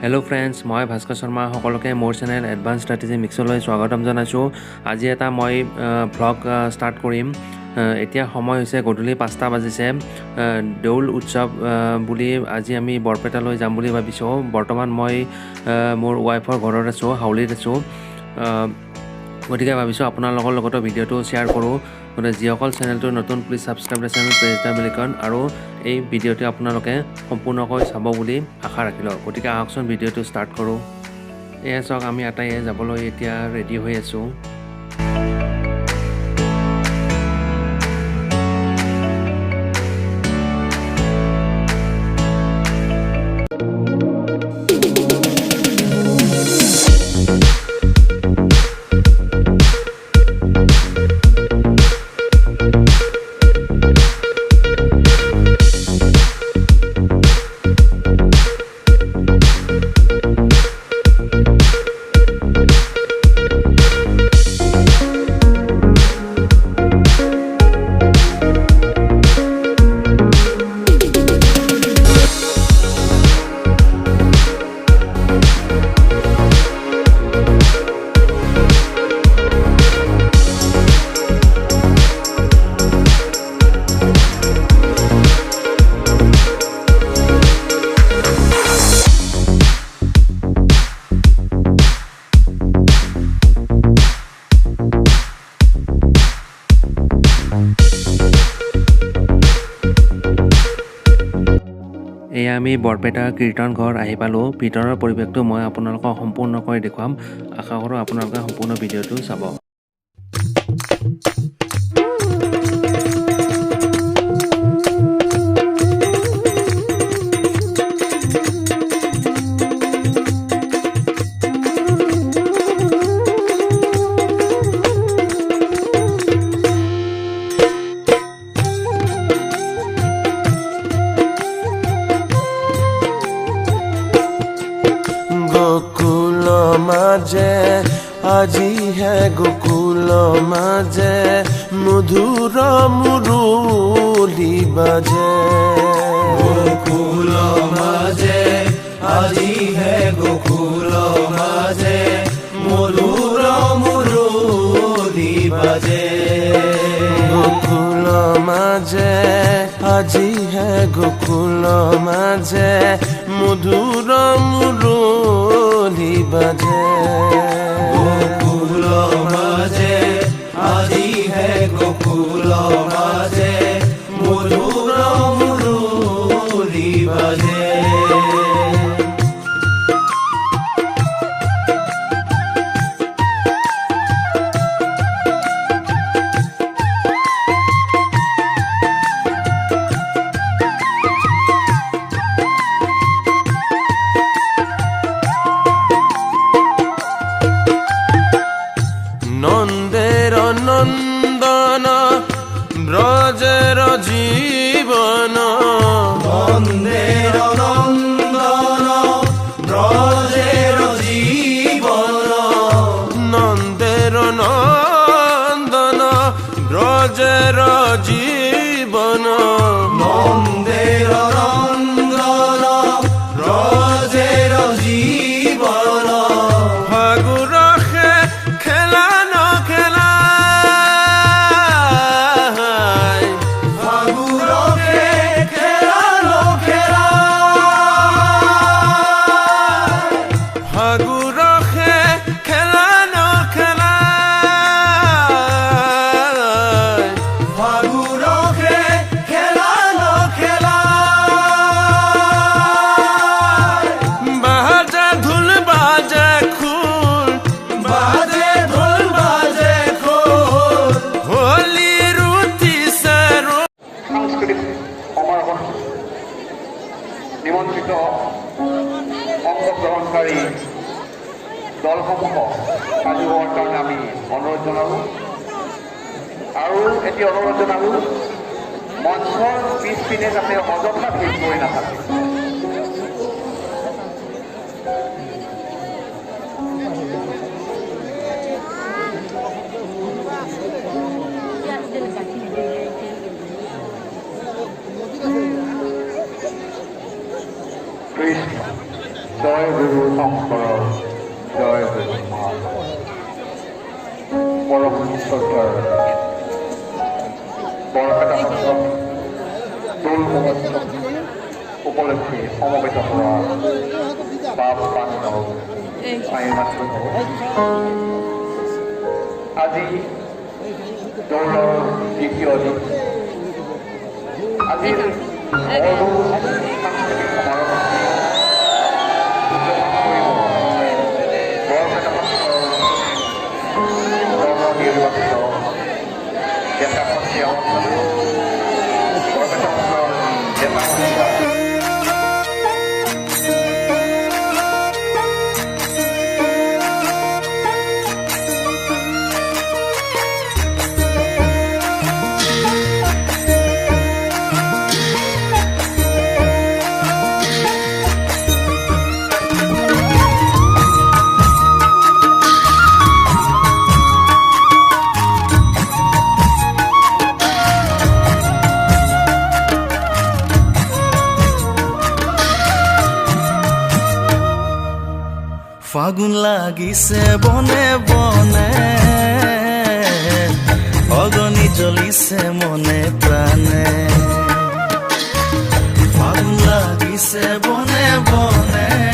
Hello friends मैं भास्कर शर्मा सकलोके मोर channel advance strategy मिक्सলৈ स्वागतम জানাইছো। আজি এটা মই ব্লগ স্টাर्ट কৰিম। এতিয়া সময় হৈছে গধূলি 5টা বাজিছে। দেউল উৎসৱ বুলি আজি আমি বৰপেটালৈ যাম বুলি ভাবিছো। বৰ্তমান মই মোৰ ওয়াইফৰ ঘৰত আছো, হাউলিত আছো। গতিকে ভাবিছো আপোনালোকৰ লগত ভিডিঅ'টো শ্বেয়াৰ কৰোঁ। গতিকে যিসকল চেনেলটো নতুন please subscribe the channel, press the bell icon আৰু এই ভিডিঅ'টো আপোনালোকে সম্পূৰ্ণকৈ চাব বুলি আশা ৰাখিলোঁ। গতিকে আহকচোন ভিডিঅ'টো ষ্টাৰ্ট কৰোঁ। এয়া চাওক আমি আটাইয়ে যাবলৈ এতিয়া ৰেডি হৈ আছোঁ। এয়া আমি বৰপেটা কীৰ্তন ঘৰ আহি পালোঁ। ভিতৰৰ পৰিৱেশটো মই আপোনালোকক সম্পূৰ্ণকৈ দেখুৱাম। আশা কৰোঁ আপোনালোকে সম্পূৰ্ণ ভিডিঅ'টো চাব। गोकुल माजे আজি হে গোকুল মাঝে মধুর মুরলি বাজে। গোকুল মাঝে আজি হে গোকুল মাঝে মধুর মুরলি বাজে। গোকুল মাঝে আজি হে গোকুল মাঝে মধুর মুরলি বাজে। গোকুল মাঝে আজি হে গোকুল মাঝে মধুর মুরলি বাজে। নন্দের নন্দন ব্রজের জীবন, নন্দের নন্দন ব্রজের জীবন। নন্দের নন্দন ব্রজের জীবন। নন্দের নন্দন ব্রজের জীবন। ফাগুর খেলা ন খেলা, ফাগুরকে খেলানো খেলা। ফাগুর খেলা ন খেলা, ফাগুরকে খেলানো খেলা। বাজে ধুল বাজে খুল, বাজে ঢোল বাজে খোল। হোলি রুতি সরু। সাংস্কৃতিক সমাৰোহত নিমন্ত্ৰিত অংশগ্ৰহণকাৰী দলসমূহক সাজু হোৱাৰ কাৰণে আমি অনুৰোধ জনালোঁ। আৰু এটি অনুৰোধ জনালোঁ, মঞ্চৰ পিছপিনে যাতে অযথা ভিৰ কৰি নাথাকে। কৃষ্ণ জয় গুৰু শংকৰ জয় গুৰু মহাশয় পৰম শ্ৰদ্ধাৰ বৰপেটা সত্ৰ দৌল মহোৎসৱ উপলক্ষে সমবেত হোৱা বাপ বান্ধৱ আই মাতৃ আজি দৌলৰ দ্বিতীয় দিন আজিৰ সাংস্কৃতিক সমাৰোহ বৰপেটা সত্ৰৰ নিৰ্বাচিত ডেকা সন্ধিয়া বৰপেটা সত্ৰৰ ডেকা সন্ধিয়া ফাগুন লাগিছে বনে বনে অগনি জ্বলিছে মনে প্ৰাণে ফাগুন লাগিছে বনে বনে